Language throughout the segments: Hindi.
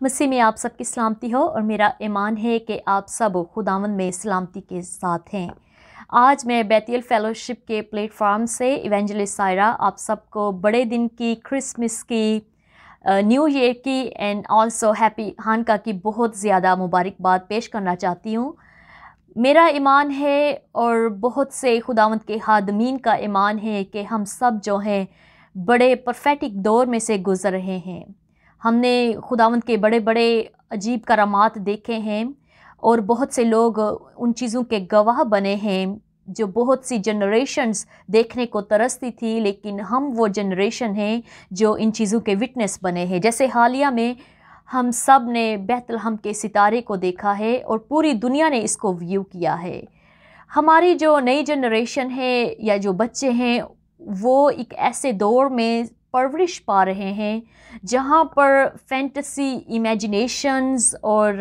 मसीह में आप सबकी सलामती हो और मेरा ईमान है कि आप सब खुदावंद में सलामती के साथ हैं। आज मैं बैतियल फेलोशिप के प्लेटफॉर्म से इवेंजलिस्ट सायरा आप सबको बड़े दिन की, क्रिसमस की, न्यू ईयर की एंड आल्सो हैप्पी हानका की बहुत ज़्यादा मुबारकबाद पेश करना चाहती हूँ। मेरा ईमान है और बहुत से खुदावंद के हादमीन का ईमान है कि हम सब जो हैं बड़े परफेक्ट दौर में से गुज़र रहे हैं। हमने खुदावंद के बड़े बड़े अजीब करामात देखे हैं और बहुत से लोग उन चीज़ों के गवाह बने हैं जो बहुत सी जनरेशन्स देखने को तरसती थी, लेकिन हम वो जनरेशन हैं जो इन चीज़ों के विटनेस बने हैं। जैसे हालिया में हम सब ने बैतलहम के सितारे को देखा है और पूरी दुनिया ने इसको व्यू किया है। हमारी जो नई जनरेशन है या जो बच्चे हैं वो एक ऐसे दौर में परवरिश पा रहे हैं जहाँ पर फैंटेसी इमेजिनेशंस और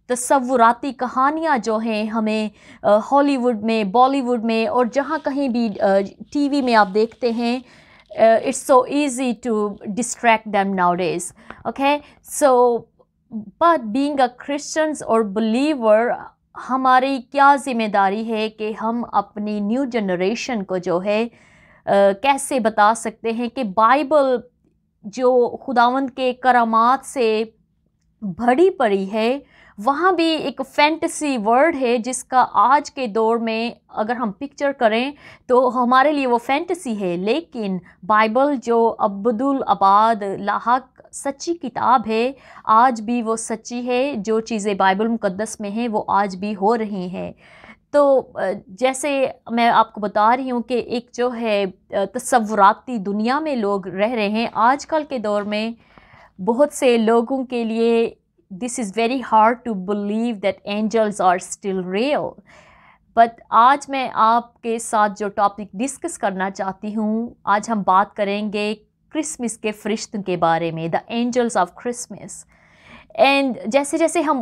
तसव्वुराती कहानियाँ जो हैं हमें हॉलीवुड में, बॉलीवुड में और जहाँ कहीं भी टीवी में आप देखते हैं, it's so easy to distract them nowadays. Okay, so but being a Christians or believer, हमारी क्या ज़िम्मेदारी है कि हम अपनी न्यू जनरेशन को जो है कैसे बता सकते हैं कि बाइबल जो खुदावंद के करामात से भरी पड़ी है, वहाँ भी एक फैंटेसी वर्ड है जिसका आज के दौर में अगर हम पिक्चर करें तो हमारे लिए वो फैंटेसी है, लेकिन बाइबल जो अब्दुल अबाद लाहक सच्ची किताब है, आज भी वो सच्ची है। जो चीज़ें बाइबल मुक़द्दस में हैं वो आज भी हो रही हैं। तो जैसे मैं आपको बता रही हूँ कि एक जो है तसव्वुराती दुनिया में लोग रह रहे हैं आजकल के दौर में, बहुत से लोगों के लिए this is very hard to believe that angels are still real. But आज मैं आपके साथ जो टॉपिक डिस्कस करना चाहती हूँ, आज हम बात करेंगे क्रिसमस के फरिश्तों के बारे में, the angels of Christmas. And जैसे जैसे हम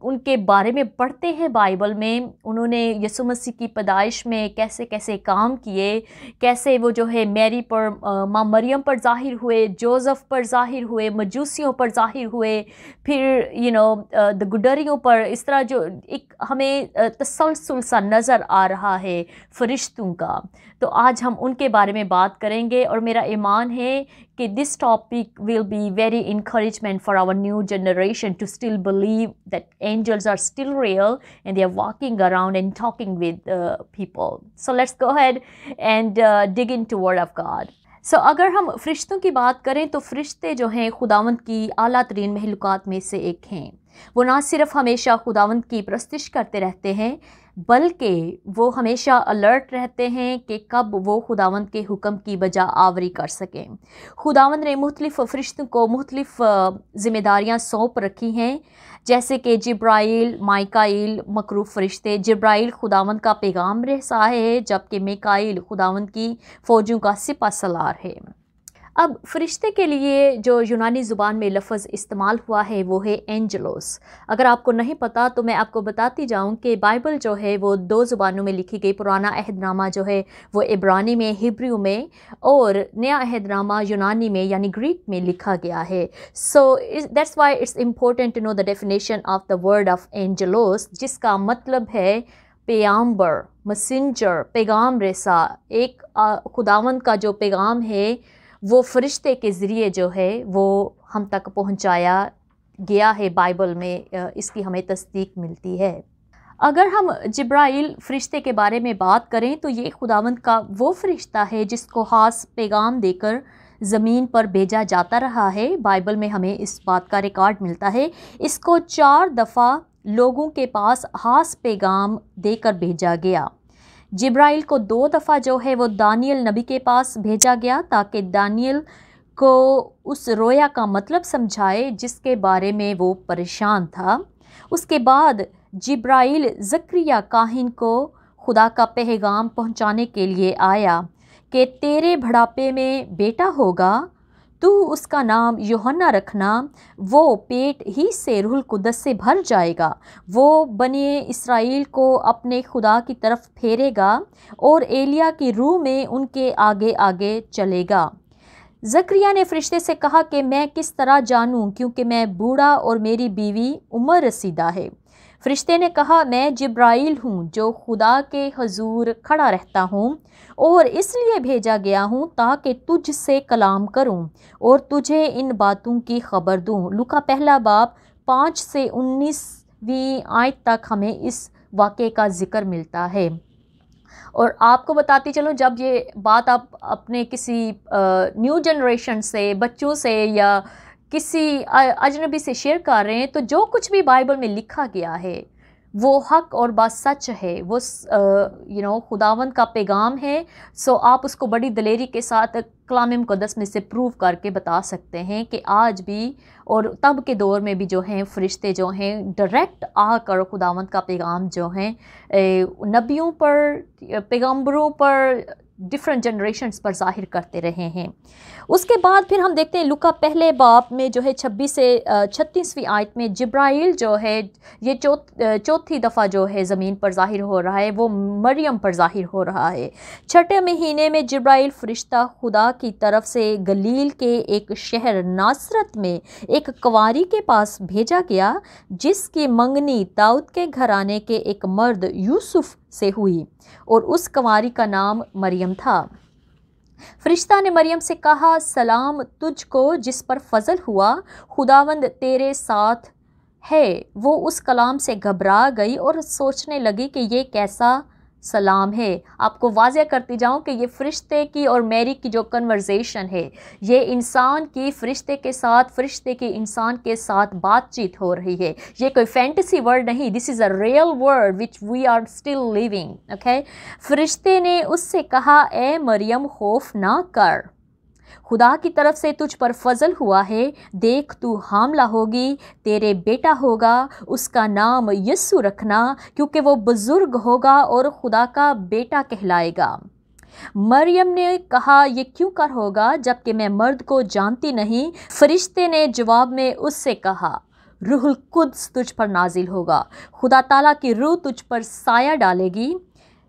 उनके बारे में पढ़ते हैं बाइबल में, उन्होंने यीशु मसीह की पैदाइश में कैसे कैसे काम किए, कैसे वो जो है मैरी पर, माँ मरियम पर ज़ाहिर हुए, जोसेफ पर ज़ाहिर हुए, मजूसियों पर ज़ाहिर हुए, फिर द गुडरियों पर, इस तरह जो एक हमें तसलसल सा नज़र आ रहा है फरिश्तों का। तो आज हम उनके बारे में बात करेंगे और मेरा ईमान है कि this topic will be very encouragement for our new generation to still believe that angels are still real and they are walking around and talking with people. So let's go ahead and dig into Word of God. So अगर हम फरिश्तों की बात करें तो फरिश्ते जो हैं खुदावंद की आला तरीन महलूकात में से एक हैं। वो ना सिर्फ हमेशा खुदावंद की परस्तिश करते रहते हैं, बल्कि वो हमेशा अलर्ट रहते हैं कि कब वो खुदावंद के हुक्म की बजा आवरी कर सकें। खुदावंद ने मुख्तलिफ़ फरिश्तों को मुख्तलिफ़ ज़िम्मेदारियाँ सौंप रखी हैं, जैसे कि जिब्राइल, माइकाइल मकरूफ फरिश्ते। जिब्राइल खुदावंद का पैगाम रसा है, जबकि मिकाइल खुदावंद की फ़ौजों का सिपा सलार है। अब फरिश्ते के लिए जो यूनानी ज़ुबान में लफ्ज़ इस्तेमाल हुआ है वो है एंजलोस। अगर आपको नहीं पता तो मैं आपको बताती जाऊं कि बाइबल जो है वो दो ज़ुबानों में लिखी गई। पुराना अहदनामा जो है वो इब्रानी में, हिब्रू में, और नया अहदनामा यूनानी में यानी ग्रीक में लिखा गया है। So that's why it's important to know the definition of the word of angelos, जिसका मतलब है पैगंबर, मैसेंजर, पैगाम रेसा। एक खुदावंद का जो पैगाम है वो फरिश्ते के ज़रिए जो है वो हम तक पहुंचाया गया है। बाइबल में इसकी हमें तस्दीक मिलती है। अगर हम जिब्राइल फरिश्ते के बारे में बात करें तो ये खुदावंद का वो फरिश्ता है जिसको ख़ास पैगाम देकर ज़मीन पर भेजा जाता रहा है। बाइबल में हमें इस बात का रिकॉर्ड मिलता है। इसको 4 दफ़ा लोगों के पास ख़ास पैगाम देकर भेजा गया। जिब्राइल को 2 दफ़ा जो है वो दानियल नबी के पास भेजा गया ताकि दानियल को उस रोया का मतलब समझाए जिसके बारे में वो परेशान था। उसके बाद जिब्राइल ज़करिया काहिन को खुदा का पैगाम पहुंचाने के लिए आया कि तेरे बुढ़ापे में बेटा होगा, तू उसका नाम यूहन्ना रखना, वो पेट ही से रूहुल कुद्दस से भर जाएगा, वो बने इस्राएल को अपने खुदा की तरफ फेरेगा और एलिया की रूह में उनके आगे आगे चलेगा। ज़करिया ने फरिश्ते से कहा कि मैं किस तरह जानूं, क्योंकि मैं बूढ़ा और मेरी बीवी उम्र रसीदा है। फरिश्ते ने कहा, मैं जिब्राइल हूँ जो खुदा के हजूर खड़ा रहता हूँ और इसलिए भेजा गया हूँ ताकि तुझसे कलाम करूँ और तुझे इन बातों की खबर दूँ। लूका पहला बाब 5 से 19वीं आयत तक हमें इस वाक़े का ज़िक्र मिलता है। और आपको बताती चलूँ, जब ये बात आप अपने किसी न्यू जनरेशन से, बच्चों से या किसी अजनबी से शेयर कर रहे हैं, तो जो कुछ भी बाइबल में लिखा गया है वो हक और बात सच है, वो खुदावंद का पैगाम है। सो आप उसको बड़ी दलेरी के साथ कलाम मुक़द्दस में से प्रूव करके बता सकते हैं कि आज भी और तब के दौर में भी जो हैं फरिश्ते जो हैं डायरेक्ट आकर खुदावंद का पैगाम जो हैं नबियों पर, पैगम्बरों पर, डिफरेंट जनरेशन्स पर ज़ाहिर करते रहे हैं। उसके बाद फिर हम देखते हैं लूका पहले बाब में जो है 26 से 36वीं आयत में जिब्राइल जो है ये चौथी दफ़ा जो है ज़मीन पर ज़ाहिर हो रहा है, वो मरियम पर ज़ाहिर हो रहा है। छठे महीने में जिब्राइल फरिश्ता खुदा की तरफ से गलील के एक शहर नासरत में एक कुंवारी के पास भेजा गया जिसकी मंगनी दाऊद के घराने के एक मर्द यूसुफ से हुई और उस कुंवारी का नाम मरियम था। फरिश्ता ने मरियम से कहा, सलाम तुझको जिस पर फजल हुआ, खुदावंद तेरे साथ है। वो उस कलाम से घबरा गई और सोचने लगी कि ये कैसा सलाम है। आपको वाज़ह करती जाऊं कि ये फरिश्ते की और मैरी की जो कन्वर्सेशन है, ये इंसान की फरिश्ते के साथ, फरिश्ते की इंसान के साथ बातचीत हो रही है। ये कोई फैंटेसी वर्ड नहीं, this is a real word which we are still living. Okay, फरिश्ते ने उससे कहा, ए मरियम खौफ ना कर, खुदा की तरफ से तुझ पर फजल हुआ है। देख तू हामला होगी, तेरे बेटा होगा, उसका नाम यस्सु रखना, क्योंकि वो बुजुर्ग होगा और खुदा का बेटा कहलाएगा। मरियम ने कहा, ये क्यों कर होगा जबकि मैं मर्द को जानती नहीं। फरिश्ते ने जवाब में उससे कहा, रूहुल कुद्स तुझ पर नाजिल होगा, खुदा ताला की रूह तुझ पर साया डालेगी,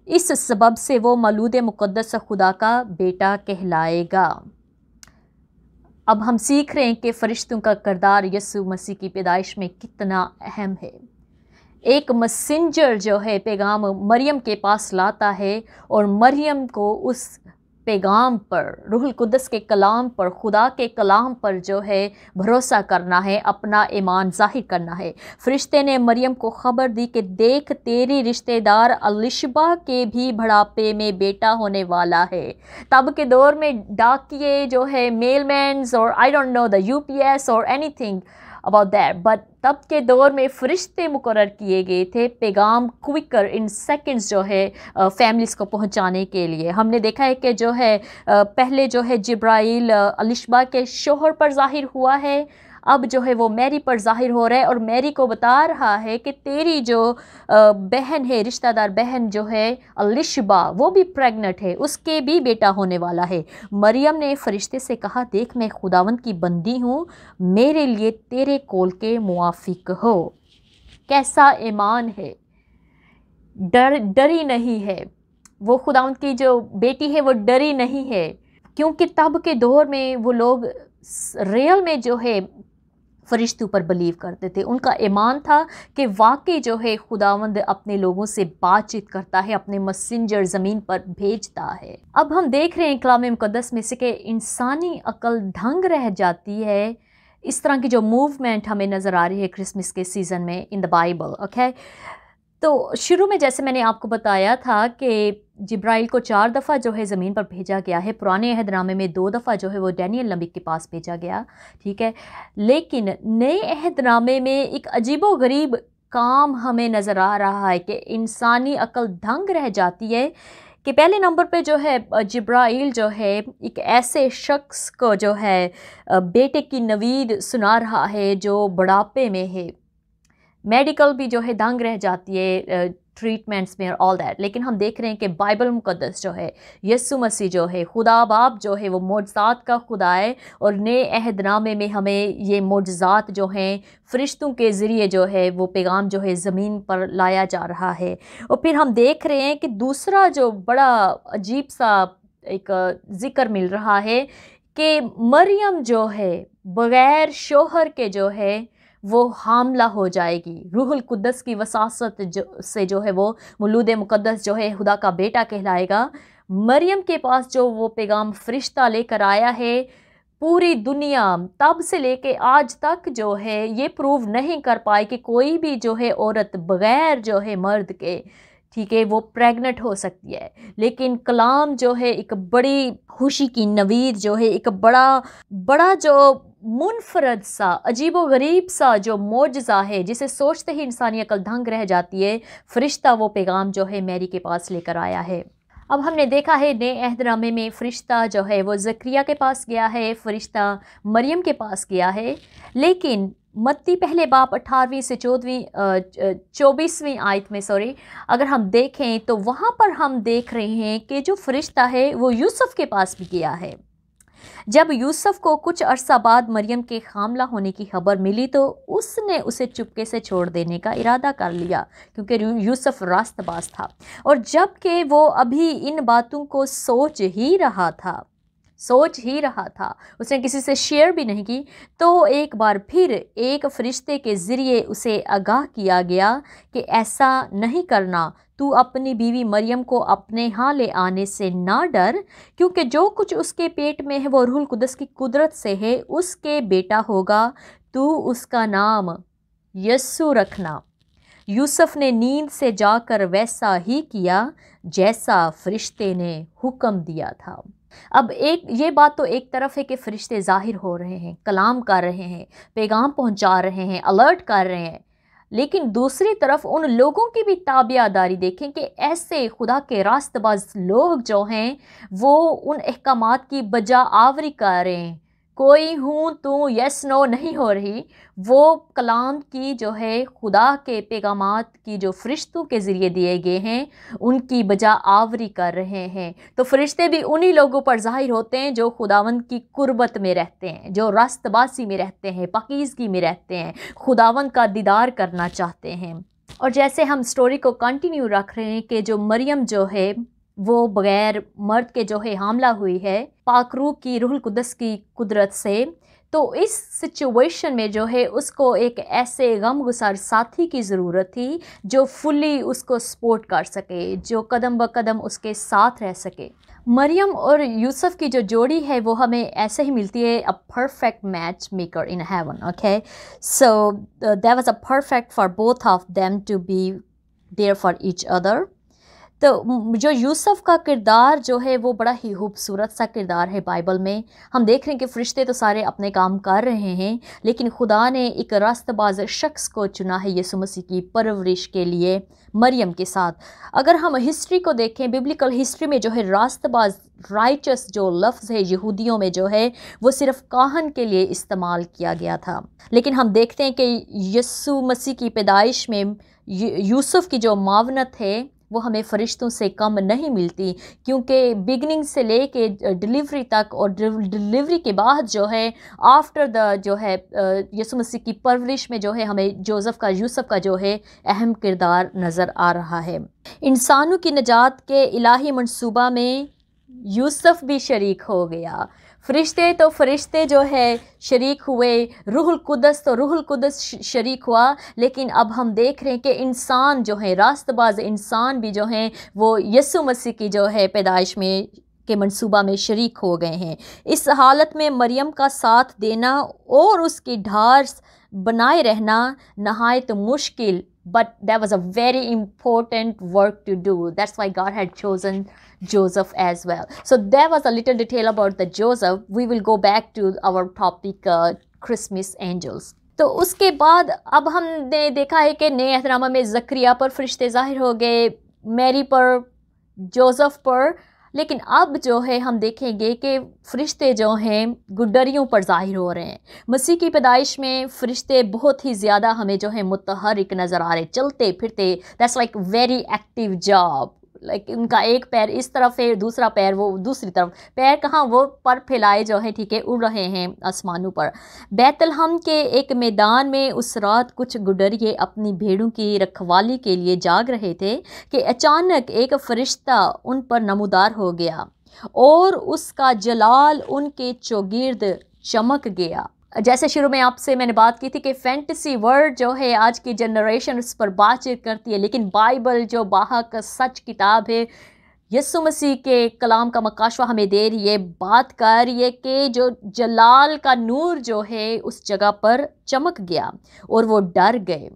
इस सबब से वो मौलूद मुक़द्दस खुदा का बेटा कहलाएगा। अब हम सीख रहे हैं कि फरिश्तों का किरदार यीशु मसीह की पैदाइश में कितना अहम है। एक मैसेंजर जो है पैगाम मरियम के पास लाता है और मरियम को उस पैगाम पर, रूहुल कुद्दस के कलाम पर, खुदा के कलाम पर जो है भरोसा करना है, अपना ईमान ज़ाहिर करना है। फरिश्ते ने मरियम को ख़बर दी कि देख तेरी रिश्तेदार अलिशबा के भी बुढ़ापे में बेटा होने वाला है। तब के दौर में डाकिये जो है, मेलमैन्स और I don't know the UPS और एनीथिंग अबाउट दैट, बट तब के दौर में फरिश्ते मुकर्रर किए गए थे पैगाम क्विकर इन सेकंड्स जो है फैमिलीज़ को पहुंचाने के लिए। हमने देखा है कि जो है पहले जो है जिब्राइल अलिशबा के शोहर पर ज़ाहिर हुआ है, अब जो है वो मैरी पर ज़ाहिर हो रहा है और मैरी को बता रहा है कि तेरी जो बहन है, रिश्तेदार बहन जो है अलिशबा, वो भी प्रेग्नेंट है, उसके भी बेटा होने वाला है। मरियम ने फरिश्ते से कहा, देख मैं खुदावंद की बंदी हूँ, मेरे लिए तेरे कौल के मुआफिक हो। कैसा ईमान है, डरी नहीं है। वो खुदावंद की जो बेटी है वो डरी नहीं है, क्योंकि तब के दौर में वो लोग रियल में जो है फरिश्तों पर बिलीव करते थे। उनका ईमान था कि वाकई जो है खुदावंद अपने लोगों से बातचीत करता है, अपने मैसेंजर ज़मीन पर भेजता है। अब हम देख रहे हैं कलाम मुक़द्दस में से कि इंसानी अक्ल दंग रह जाती है। इस तरह की जो मूवमेंट हमें नज़र आ रही है क्रिसमस के सीज़न में इन द बाइबल। ओके, तो शुरू में जैसे मैंने आपको बताया था कि जिब्राइल को 4 दफ़ा जो है ज़मीन पर भेजा गया है। पुराने अहदनामे में 2 दफ़ा जो है वो डैनियल नबी के पास भेजा गया, ठीक है। लेकिन नए अहदनामे में एक अजीबो गरीब काम हमें नज़र आ रहा है कि इंसानी अक्ल दंग रह जाती है कि पहले नंबर पे जो है जिब्राइल जो है एक ऐसे शख्स को जो है बेटे की नवीद सुना रहा है जो बुढ़ापे में है। मेडिकल भी जो है दंग रह जाती है ट्रीटमेंट्स में और ऑल दैट। लेकिन हम देख रहे हैं कि बाइबल मुक़द्दस जो है, यीशु मसीह जो है, खुदा बाप जो है, वो मोजज़ात का खुदा है और नए अहदनामे में हमें ये मोजज़ात जो हैं फरिश्तों के ज़रिए जो है वो पैगाम जो है ज़मीन पर लाया जा रहा है। और फिर हम देख रहे हैं कि दूसरा जो बड़ा अजीब सा एक ज़िक्र मिल रहा है कि मरियम जो है बग़ैर शोहर के जो है वो हामला हो जाएगी, रूहुल कुद्दस की वसासत से जो है वो मौलूद मुक़द्दस जो है खुदा का बेटा कहलाएगा। मरियम के पास जो वो पैगाम फरिश्ता लेकर आया है, पूरी दुनिया तब से लेके आज तक जो है ये प्रूव नहीं कर पाई कि कोई भी जो है औरत बग़ैर जो है मर्द के, ठीक है, वो प्रेग्नेंट हो सकती है। लेकिन कलाम जो है एक बड़ी खुशी की नवीद जो है, एक बड़ा जो मुनफरद सा अजीब व गरीब सा जो मोजज़ा है जिसे सोचते ही इंसानी अकल दंग रह जाती है, फरिश्ता वो पैगाम जो है मैरी के पास लेकर आया है। अब हमने देखा है नए अहदनामे में फ़रिश्ता जो है वो ज़करिया के पास गया है, फ़रिश्ता मरियम के पास गया है। लेकिन मत्ती पहले बाब 18वीं से 24वीं आयत में अगर हम देखें तो वहाँ पर हम देख रहे हैं कि जो फ़रिश्ता है वो यूसुफ़ के पास भी गया है। जब यूसुफ़ को कुछ अरसा बाद मरियम के हामला होने की खबर मिली तो उसने उसे चुपके से छोड़ देने का इरादा कर लिया, क्योंकि यूसुफ़ रास्तबाज था। और जबकि वो अभी इन बातों को सोच ही रहा था, उसने किसी से शेयर भी नहीं की, तो एक बार फिर एक फरिश्ते के ज़रिए उसे आगाह किया गया कि ऐसा नहीं करना, तू अपनी बीवी मरियम को अपने यहाँ ले आने से ना डर, क्योंकि जो कुछ उसके पेट में है वो रूहुल कुद्दस की कुदरत से है, उसके बेटा होगा, तू उसका नाम यस्सु रखना। यूसुफ ने नींद से जाकर वैसा ही किया जैसा फरिश्ते ने हुक्म दिया था। अब ये बात तो एक तरफ है कि फरिश्ते ज़ाहिर हो रहे हैं, कलाम कर रहे हैं, पैगाम पहुंचा रहे हैं, अलर्ट कर रहे हैं, लेकिन दूसरी तरफ उन लोगों की भी ताबियादारी देखें कि ऐसे खुदा के रास्तबाज लोग जो हैं वो उन अहकामात की बजा आवरी कर रहे हैं। कोई हूँ तू यस नो नहीं हो रही, वो कलाम की जो है खुदा के पैगामात की जो फरिश्तों के ज़रिए दिए गए हैं उनकी बजा आवरी कर रहे हैं। तो फरिश्ते भी उन्हीं लोगों पर ज़ाहिर होते हैं जो खुदावंद की कुर्बत में रहते हैं, जो रास्तबासी में रहते हैं, पाकीज़गी में रहते हैं, खुदावंद का दीदार करना चाहते हैं। और जैसे हम स्टोरी को कंटिन्यू रख रहे हैं कि जो मरियम जो है वो बग़ैर मर्द के जो है हामला हुई है पाक रूह की रूहुल कुद्दस की कुदरत से, तो इस सिचुएशन में जो है उसको एक ऐसे गमगुसार साथी की ज़रूरत थी जो फुली उसको सपोर्ट कर सके, जो कदम ब कदम उसके साथ रह सके। मरियम और यूसुफ की जो जोड़ी है वो हमें ऐसे ही मिलती है, a perfect match maker in heaven. Okay, so that was a perfect for both of them to be there for each other. तो जो यूसुफ का किरदार जो है वो बड़ा ही खूबसूरत सा किरदार है बाइबल में। हम देख रहे हैं कि फरिश्ते तो सारे अपने काम कर रहे हैं, लेकिन खुदा ने एक रास्तबाज शख्स को चुना है यीशु मसीह की परवरिश के लिए मरियम के साथ। अगर हम हिस्ट्री को देखें, बिब्लिकल हिस्ट्री में जो है रास्तबाज राइचस जो लफ्ज़ है यहूदियों में जो है वो सिर्फ काहन के लिए इस्तेमाल किया गया था, लेकिन हम देखते हैं कि यीशु मसीह की पैदाइश में यूसुफ की जो मावनत है वो हमें फरिश्तों से कम नहीं मिलती, क्योंकि बिगनिंग से लेके डिलीवरी तक और डिलीवरी के बाद जो है आफ्टर द जो है यीशु मसीह की परवरिश में जो है हमें यूसुफ का जो है अहम किरदार नज़र आ रहा है। इंसानों की निजात के इलाही मंसूबा में यूसुफ भी शरीक हो गया। फरिश्ते जो है शरीक हुए, रूहुल कुद्दस शरीक हुआ, लेकिन अब हम देख रहे हैं कि इंसान जो है रास्तबाज इंसान भी जो हैं वो यीशु मसीह की जो है पैदाइश में के मंसूबा में शरीक हो गए हैं। इस हालत में मरियम का साथ देना और उसकी ढाल बनाए रहना नहायत मुश्किल, but that was a very important work to do. That's why God had chosen Joseph as well. So there was a little detail about the Joseph. We will go back to our topic, Christmas angels. तो उसके बाद अब हमने देखा है कि नए अहदनामा में ज़करिया पर फरिश्ते ज़ाहिर हो गए, मैरी पर, जोसेफ पर, लेकिन अब जो है हम देखेंगे कि फरिश्ते जो हैं गुडरियों पर ज़ाहिर हो रहे हैं। मसीह की पैदाइश में फ़रिश्ते बहुत ही ज़्यादा हमें जो है मुतहरिक नज़र आ रहे, चलते फिरते, that's like very active job. Like उनका एक पैर इस तरफ है, दूसरा पैर वो दूसरी तरफ, पैर कहाँ वो पर फैलाए जो है, ठीक है, उड़ रहे हैं आसमानों पर। बैतलहम के एक मैदान में उस रात कुछ गुडरिए अपनी भेड़ों की रखवाली के लिए जाग रहे थे कि अचानक एक फरिश्ता उन पर नमूदार हो गया। और उसका जलाल उनके चौगिर्द चमक गया। जैसे शुरू में आपसे मैंने बात की थी कि फैंटेसी वर्ड जो है आज की जनरेशन उस पर बातचीत करती है, लेकिन बाइबल जो बाहक सच किताब है, यीशु मसीह के कलाम का मकाशवा हमें दे रही है, बात कर रही है कि जो जलाल का नूर जो है उस जगह पर चमक गया और वो डर गए।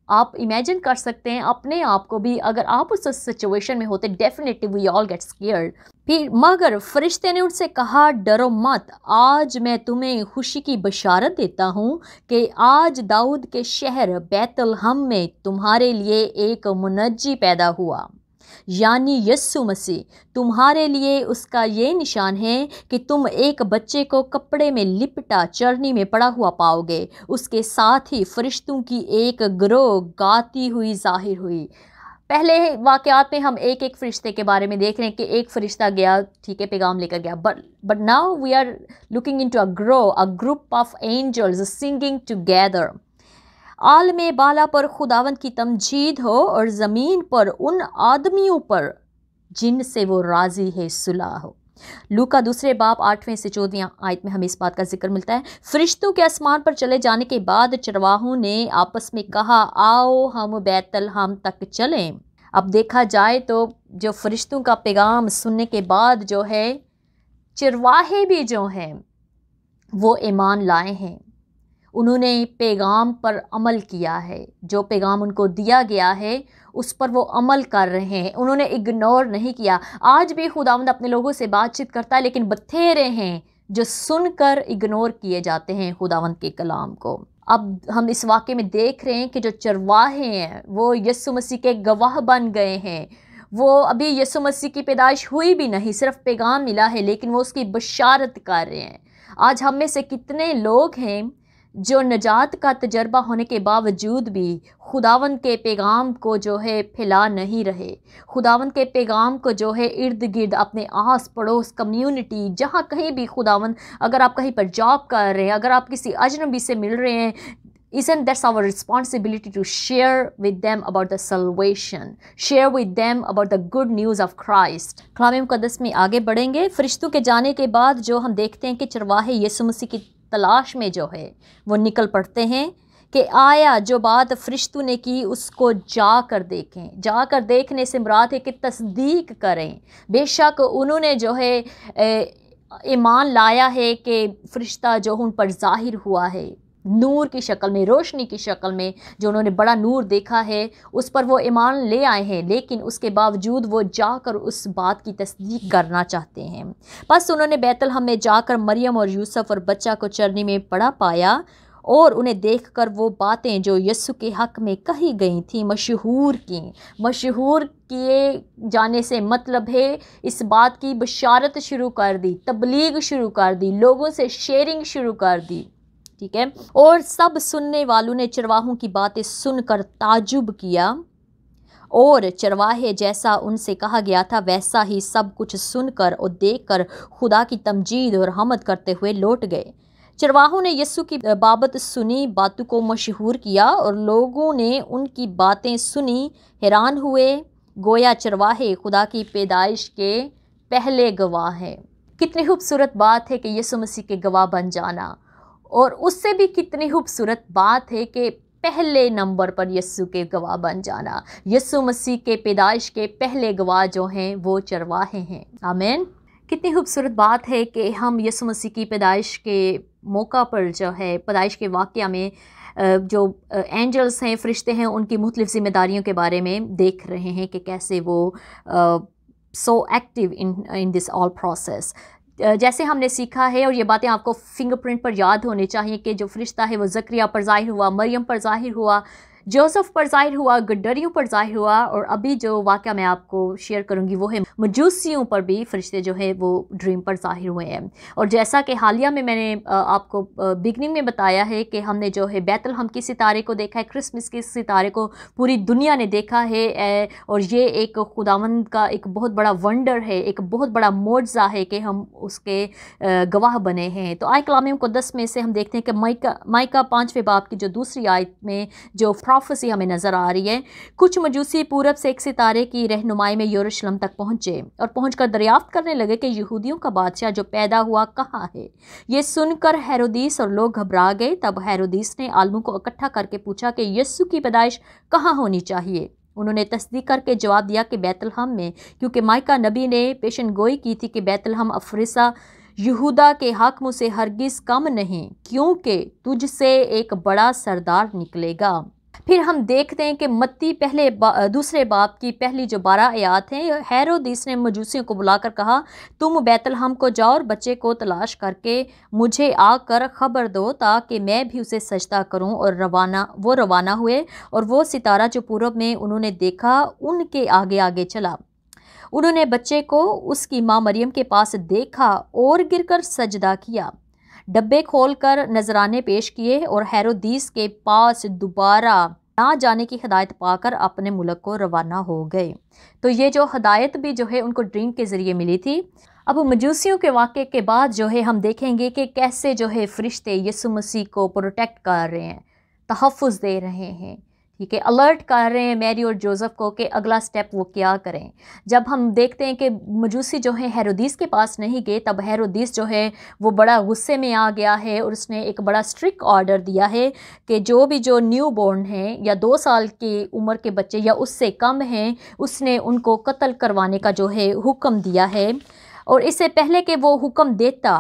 आप इमेजिन कर सकते हैं अपने आप को भी, अगर आप उस सिचुएशन में होते, definitely we all get scared. फिर मगर फरिश्ते ने उनसे कहा, डरो मत, आज मैं तुम्हें खुशी की बशारत देता हूँ कि आज दाऊद के शहर बैतलहम में तुम्हारे लिए एक मुनज्जी पैदा हुआ, यानी यीशु मसीह। तुम्हारे लिए उसका ये निशान है कि तुम एक बच्चे को कपड़े में लिपटा चरनी में पड़ा हुआ पाओगे। उसके साथ ही फरिश्तों की एक गिरोह गाती हुई जाहिर हुई। पहले वाक़यात में हम एक एक फरिश्ते के बारे में देख रहे हैं कि एक फरिश्ता गया, ठीक है, पैगाम लेकर गया, but now we are looking into a group of angels singing together. आलमे बाला पर खुदावंद की तमजीद हो और ज़मीन पर उन आदमियों पर जिनसे वो राज़ी है सुलह हो। लूका 2 बाब 8वें से 14वें आयत में हमें इस बात का जिक्र मिलता है। फरिश्तों के आसमान पर चले जाने के बाद चरवाहों ने आपस में कहा, आओ हम बैतलहम तक चलें। अब देखा जाए तो जो फरिश्तों का पैगाम सुनने के बाद जो है चरवाहे भी जो हैं वो ईमान लाए हैं, उन्होंने पैगाम पर अमल किया है, जो पैगाम उनको दिया गया है उस पर वो अमल कर रहे हैं, उन्होंने इग्नोर नहीं किया। आज भी खुदावंद अपने लोगों से बातचीत करता है, लेकिन बथेरे हैं जो सुनकर इग्नोर किए जाते हैं खुदावंद के कलाम को। अब हम इस वाक़े में देख रहे हैं कि जो चरवाहे हैं वो यीशु मसीह के गवाह बन गए हैं। वो अभी यीशु मसीह की पैदाइश हुई भी नहीं, सिर्फ पैगाम मिला है, लेकिन वो उसकी बशारत कर रहे हैं। आज हम में से कितने लोग हैं जो नजात का तजर्बा होने के बावजूद भी खुदावंद के पैगाम को जो है फैला नहीं रहे। खुदावंद के पैगाम को जो है इर्द गिर्द अपने आस पड़ोस कम्युनिटी जहाँ कहीं भी खुदावंद, अगर आप कहीं पर जॉब कर रहे हैं, अगर आप किसी अजनबी से मिल रहे हैं, isn't that our responsibility to share with them about the salvation, share with them about the good news of Christ। कलाम मुक़द्दस में आगे बढ़ेंगे। फरिश्तों के जाने के बाद जो हम देखते हैं कि चरवाहे यीशु मसीह की तलाश में जो है वो निकल पड़ते हैं कि आया जो बात फरिश्तों ने की उसको जाकर देखें। जाकर देखने से मुराद है कि तस्दीक करें। बेशक उन्होंने जो है ईमान लाया है कि फरिश्ता जो उन पर जाहिर हुआ है नूर की शक्ल में, रोशनी की शक्ल में, जो उन्होंने बड़ा नूर देखा है उस पर वो ईमान ले आए हैं, लेकिन उसके बावजूद वो जाकर उस बात की तस्दीक करना चाहते हैं। बस उन्होंने बैतलहम में जाकर मरियम और यूसुफ और बच्चा को चरनी में पड़ा पाया और उन्हें देखकर वो बातें जो यीशु के हक़ में कही गई थी मशहूर की। मशहूर किए जाने से मतलब है इस बात की बशारत शुरू कर दी, तबलीग शुरू कर दी, लोगों से शेयरिंग शुरू कर दी, ठीक है। और सब सुनने वालों ने चरवाहों की बातें सुनकर ताजुब किया और चरवाहे जैसा उनसे कहा गया था वैसा ही सब कुछ सुनकर और देखकर खुदा की तमजीद और हमद करते हुए लौट गए। चरवाहों ने यीशु की बाबत सुनी बातों को मशहूर किया और लोगों ने उनकी बातें सुनी, हैरान हुए, गोया चरवाहे खुदा की पैदाइश के पहले गवाह हैं। कितनी खूबसूरत बात है कि यीशु मसीह के गवाह बन जाना, और उससे भी कितनी खूबसूरत बात है कि पहले नंबर पर यीशु के गवाह बन जाना। यीशु मसीह के पैदाइश के पहले गवाह जो हैं वो चरवाहे हैं। आमीन। कितनी खूबसूरत बात है कि हम यीशु मसीह की पैदाइश के मौका पर जो है पैदाइश के वाक़या में जो एंजल्स हैं, फरिश्ते हैं, उनकी मुख्तलिफ़ ज़िम्मेदारियों के बारे में देख रहे हैं कि कैसे वो so active in this all process. जैसे हमने सीखा है और ये बातें आपको फिंगरप्रिंट पर याद होनी चाहिए कि जो फरिश्ता है वो ज़करिया पर ज़ाहिर हुआ, मरियम पर ज़ाहिर हुआ, जोसेफ पर ज़ाहिर हुआ, गड्डरियों पर ज़ाहिर हुआ, और अभी जो वाक़या मैं आपको शेयर करूंगी वो है मजूसियों पर भी फरिश्ते जो है वो ड्रीम पर ज़ाहिर हुए हैं। और जैसा कि हालिया में मैंने आपको बिगनिंग में बताया है कि हमने जो है बैतलहम के सितारे को देखा है, क्रिसमस के सितारे को पूरी दुनिया ने देखा है, और ये एक खुदावंद का एक बहुत बड़ा वंडर है, एक बहुत बड़ा मोज़ा है कि हम उसके गवाह बने हैं। तो आय कलाम मुक़द्दस में से हम देखते हैं कि माइका 5वें बाब की जो दूसरी आयत में जो प्रोफेसी हमें नज़र आ रही है। कुछ मजूसी पूरब से एक सितारे की रहनुमाई में यरूशलेम तक पहुँचे और पहुँचकर दरियाफ्त करने लगे कि यहूदियों का बादशाह जो पैदा हुआ कहाँ है। ये सुनकर हेरोदीस और लोग घबरा गए। तब हेरोदीस ने आलमों को इकट्ठा करके पूछा कि यीशु की पैदाइश कहाँ होनी चाहिए। उन्होंने तस्दीक करके जवाब दिया कि बैतलहम में, क्योंकि माइका नबी ने पेशन गोई की थी कि बैतलहम अफरीसा यहूदा के हाकिमों से हरगिज़ कम नहीं, क्योंकि तुझसे एक बड़ा सरदार निकलेगा। फिर हम देखते हैं कि मत्ती दूसरे बाब की पहली जो 12 आयात हैं, हेरोदीस ने मजूसियों को बुलाकर कहा, तुम बैतलहम को जाओ और बच्चे को तलाश करके मुझे आकर खबर दो ताकि मैं भी उसे सजदा करूं। और रवाना हुए और वो सितारा जो पूरब में उन्होंने देखा उनके आगे आगे चला। उन्होंने बच्चे को उसकी माँ मरियम के पास देखा और गिरकर सजदा किया। डब्बे खोलकर नजराने पेश किए और हेरोदीस के पास दोबारा ना जाने की हिदायत पाकर अपने मुल्क को रवाना हो गए। तो ये जो हिदायत भी जो है उनको ड्रीम के ज़रिए मिली थी। अब मजूसियों के वाक़े के बाद जो है हम देखेंगे कि कैसे जो है फ़रिश्ते यीशु मसीह को प्रोटेक्ट कर रहे हैं, तहफ़्फ़ुज़ दे रहे हैं, ठीक है, अलर्ट कर रहे हैं मैरी और जोसेफ को कि अगला स्टेप वो क्या करें। जब हम देखते हैं कि मजूसी जो है हेरोदीस के पास नहीं गए, तब हेरोदीस जो है वो बड़ा गुस्से में आ गया है और उसने एक बड़ा स्ट्रिक्ट ऑर्डर दिया है कि जो न्यू बॉर्न हैं या 2 साल की उम्र के बच्चे या उससे कम हैं, उसने उनको कत्ल करवाने का जो है हुक्म दिया है। और इससे पहले कि वो हुक्म देता,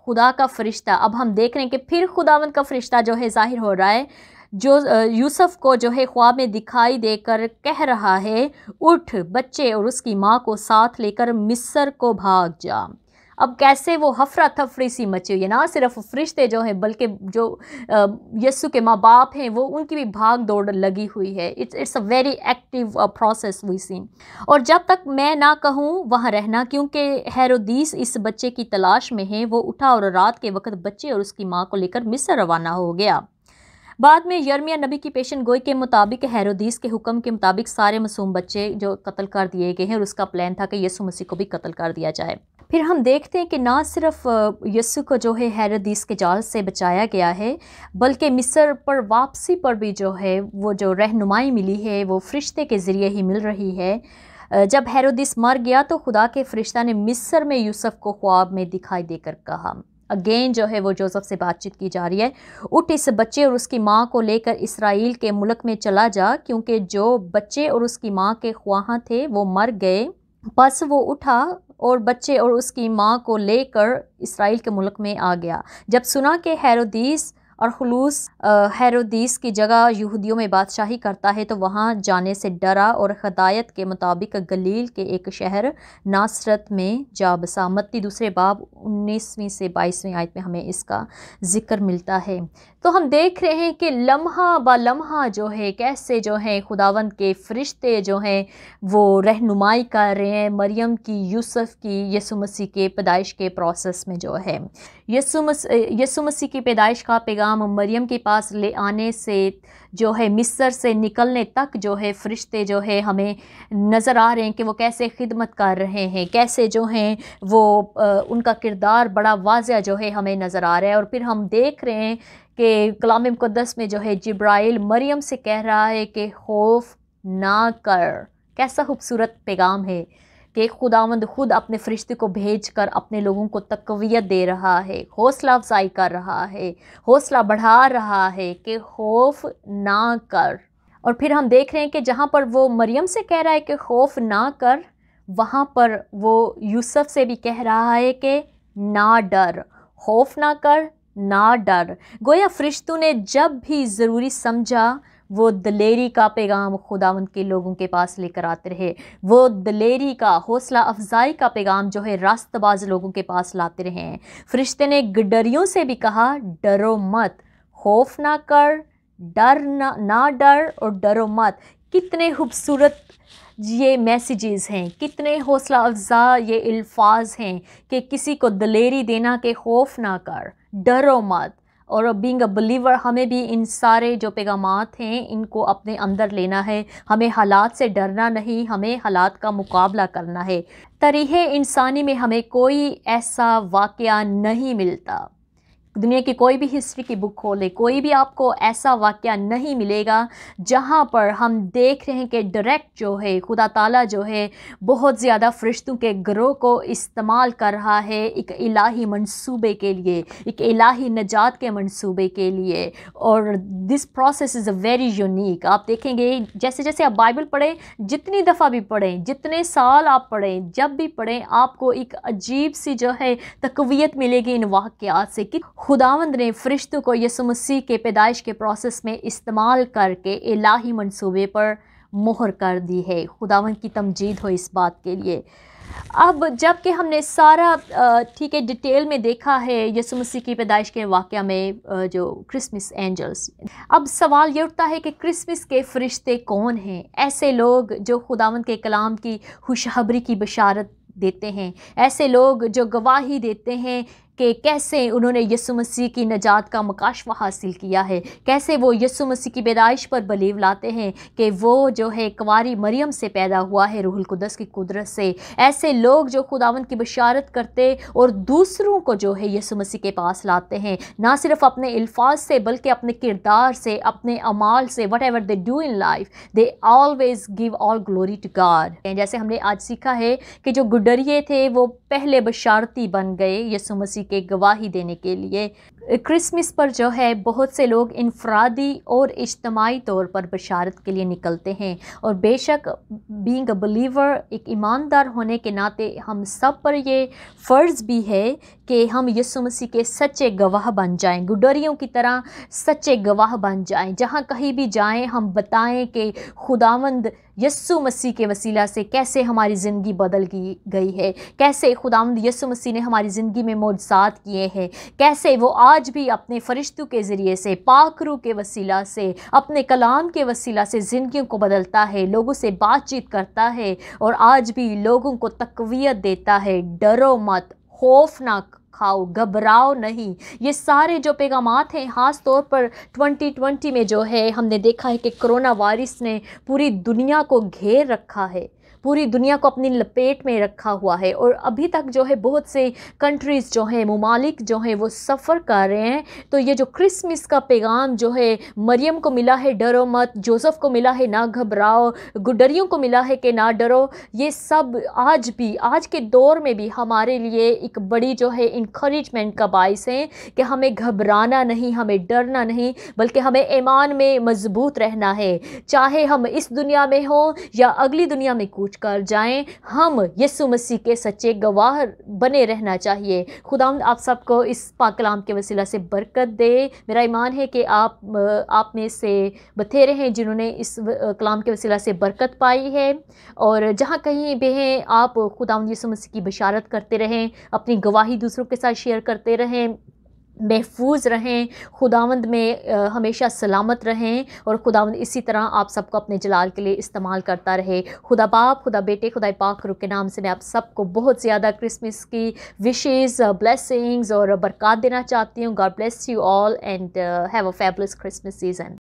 खुदा का फरिश्ता, अब हम देख रहे हैं कि फिर खुदावंद का फरिश्ता जो है ज़ाहिर हो रहा है, जो यूसुफ को जो है ख्वाब में दिखाई देकर कह रहा है, उठ बच्चे और उसकी माँ को साथ लेकर मिस्र को भाग जा। अब कैसे वो हफरा तफरी सी मची हुई है, ना सिर्फ फरिश्ते जो हैं बल्कि जो यीशु के माँ बाप हैं वो उनकी भी भाग दौड़ लगी हुई है। It's a very active process we seen. और जब तक मैं ना कहूँ वहाँ रहना, क्योंकि हेरोदीस इस बच्चे की तलाश में है। वो उठा और रात के वक्त बच्चे और उसकी माँ को लेकर मिस्र रवाना हो गया। बाद में यर्मिया नबी की पेशन गोई के मुताबिक हेरोदीस के हुक्म के मुताबिक सारे मासूम बच्चे जो कत्ल कर दिए गए हैं और उसका प्लान था कि यीशु मसीह को भी कत्ल कर दिया जाए। फिर हम देखते हैं कि ना सिर्फ यीशु को जो है हेरोदीस के जाल से बचाया गया है, बल्कि मिस्र पर वापसी पर भी जो है वो जो रहनुमाई मिली है वो फरिश्ते के ज़रिए ही मिल रही है। जब हेरोदीस मर गया तो खुदा के फरिश्ता ने मिस्र में यूसुफ को ख्वाब में दिखाई देकर कहा, अगेन जो है वो जोसेफ से बातचीत की जा रही है, उठ इस बच्चे और उसकी माँ को लेकर इसराइल के मुल्क में चला जा, क्योंकि जो बच्चे और उसकी माँ के ख्वाहां थे वो मर गए। बस वो उठा और बच्चे और उसकी माँ को लेकर इसराइल के मुल्क में आ गया। जब सुना कि हेरोदीस और खुलूस हेरोदीस की जगह यहूदियों में बादशाही करता है तो वहाँ जाने से डरा और हदायत के मुताबिक गलील के एक शहर नासरत में जा बसा। मत्ती दूसरे बाब 19वीं से 22वीं आयत में हमें इसका जिक्र मिलता है। तो हम देख रहे हैं कि लम्हा ब लम्हा जो है कैसे जो है खुदावंद के फरिश्ते जो हैं वो रहनुमाई कर रहे हैं मरियम की, यूसुफ की, यीशु मसीह के पैदाइश के प्रोसेस में जो है। यीशु मसीह की पैदाइश का पैगाम मरियम के पास ले आने से जो है मिस्र से निकलने तक जो है फरिश्ते जो है हमें नज़र आ रहे हैं कि वो कैसे खिदमत कर रहे हैं, कैसे जो हैं वो उनका किरदार बड़ा वाज़ह जो है हमें नज़र आ रहा है। और फिर हम देख रहे हैं कि कलाम मुक़द्दस में जो है जिब्राइल मरियम से कह रहा है कि खौफ ना कर। कैसा खूबसूरत पैगाम है कि खुदावंद खुद अपने फरिश्ते को भेजकर अपने लोगों को तक़वियत दे रहा है, हौसला अफजाई कर रहा है, हौसला बढ़ा रहा है कि खौफ ना कर। और फिर हम देख रहे हैं कि जहाँ पर वो मरियम से कह रहा है कि खौफ ना कर, वहाँ पर वो यूसुफ से भी कह रहा है कि ना डर, खौफ ना कर, ना डर। गोया फरिश्तों ने जब भी ज़रूरी समझा वो दलेरी का पैगाम खुदावंद के लोगों के पास लेकर आते रहे। वो दलेरी का, हौसला अफजाई का पैगाम जो है रास्तबाज लोगों के पास लाते रहे हैं। फरिश्ते ने गडरियों से भी कहा, डरो मत, खौफ ना कर, डर ना डर और डरो मत। कितने खूबसूरत ये मैसेजेस हैं, कितने हौसला अफजा ये अल्फाज हैं कि किसी को दलेरी देना कि खौफ ना कर, डरो मत। और बीइंग अ बिलीवर हमें भी इन सारे जो पैगामात हैं इनको अपने अंदर लेना है। हमें हालात से डरना नहीं, हमें हालात का मुकाबला करना है। तारीख़ इंसानी में हमें कोई ऐसा वाक़या नहीं मिलता दुनिया की कोई भी हिस्ट्री की बुक खोले, कोई भी आपको ऐसा वाक़या नहीं मिलेगा जहाँ पर हम देख रहे हैं कि डायरेक्ट जो है खुदा ताला जो है बहुत ज़्यादा फ़रिश्तों के गिरोह को इस्तेमाल कर रहा है एक इलाही मंसूबे के लिए, एक इलाही नजात के मंसूबे के लिए। और this process is a very unique. आप देखेंगे जैसे जैसे आप बाइबल पढ़ें, जितनी दफ़ा भी पढ़ें, जितने साल आप पढ़ें, जब भी पढ़ें, आपको एक अजीब सी जो है तक़वियत मिलेगी इन वाक़यात से कि खुदावंद ने फ़रिश्तों को यीशु मसीह के पैदाइश के प्रोसेस में इस्तेमाल करके इलाही मंसूबे पर मोहर कर दी है। खुदावंद की तमजीद हो इस बात के लिए। अब जबकि हमने सारा ठीक है डिटेल में देखा है यीशु मसीह की पैदाइश के वाक़या में जो क्रिसमस एंजल्स, अब सवाल ये उठता है कि क्रिसमस के फ़रिश्ते कौन हैं? ऐसे लोग जो खुदावंद के कलाम की खुशखबरी की बशारत देते हैं, ऐसे लोग जो गवाही देते हैं कि कैसे उन्होंने यीशु मसीह की नजात का मुकाशवा हासिल किया है, कैसे वो यीशु मसीह की पैदाइश पर बलीव लाते हैं कि वो जो है कुंवारी मरियम से पैदा हुआ है रूहुल कुद्दस की कुदरत से। ऐसे लोग जो खुदावंद की बशारत करते और दूसरों को जो है यीशु मसीह के पास लाते हैं, ना सिर्फ अपने अल्फाज से बल्कि अपने किरदार से, अपने अमाल से। Whatever they do in life they always give all glory to God. जैसे हमने आज सीखा है कि जो गुडरिये थे वो पहले बशारती बन गए यीशु मसीह के गवाही देने के लिए। क्रिसमस पर जो है बहुत से लोग इनफरादी और इज्तमाई तौर पर बशारत के लिए निकलते हैं, और बेशक बीइंग अ बिलीवर, एक ईमानदार होने के नाते हम सब पर ये फ़र्ज़ भी है कि हम यीशु मसीह के सच्चे गवाह बन जाएं, गुडरियों की तरह सच्चे गवाह बन जाएं। जहाँ कहीं भी जाएं हम बताएं कि खुदावंद यीशु मसीह के वसीला से कैसे हमारी ज़िंदगी बदल गई है, कैसे खुदावंद यीशु मसीह ने हमारी ज़िंदगी में मौजज़ात किए हैं, कैसे वो आज भी अपने फ़रिश्तों के ज़रिए से, पाक रूह के वसीला से, अपने कलाम के वसीला से ज़िंदगियों को बदलता है, लोगों से बातचीत करता है और आज भी लोगों को तक़वियत देता है। डरो मत, खौफ ना खाओ, घबराओ नहीं। ये सारे जो पैगामात हैं, ख़ास तौर पर 2020 में जो है हमने देखा है कि कोरोना वायरस ने पूरी दुनिया को घेर रखा है, पूरी दुनिया को अपनी लपेट में रखा हुआ है, और अभी तक जो है बहुत से कंट्रीज़ जो हैं, ममालिक जो हैं, वो सफ़र कर रहे हैं। तो ये जो क्रिसमस का पैगाम जो है मरियम को मिला है, डरो मत, जोसेफ को मिला है ना घबराओ, गुडरियों को मिला है कि ना डरो, ये सब आज भी, आज के दौर में भी हमारे लिए एक बड़ी जो है इंकरेजमेंट का बाइस है कि हमें घबराना नहीं, हमें डरना नहीं, बल्कि हमें ईमान में मजबूत रहना है। चाहे हम इस दुनिया में हों या अगली दुनिया में कूच कर जाएं, हम यीशु मसीह के सच्चे गवाह बने रहना चाहिए। खुदावंद आप सबको इस पाक कलाम के वसीला से बरकत दे। मेरा ईमान है कि आप में से बथेरे हैं जिन्होंने इस कलाम के वसीला से बरकत पाई है, और जहाँ कहीं भी हैं आप खुदावंद यीशु मसीह की बशारत करते रहें, अपनी गवाही दूसरों के साथ शेयर करते रहें, महफूज रहें, खुदावंद में हमेशा सलामत रहें, और खुदावंद इसी तरह आप सबको अपने जलाल के लिए इस्तेमाल करता रहे। खुदा बाप, खुदा बेटे, खुदा पाक रूह के नाम से मैं आप सबको बहुत ज़्यादा क्रिसमस की विशेज़, ब्लेसिंग्स और बरकत देना चाहती हूँ। God bless you all and have a fabulous Christmas season.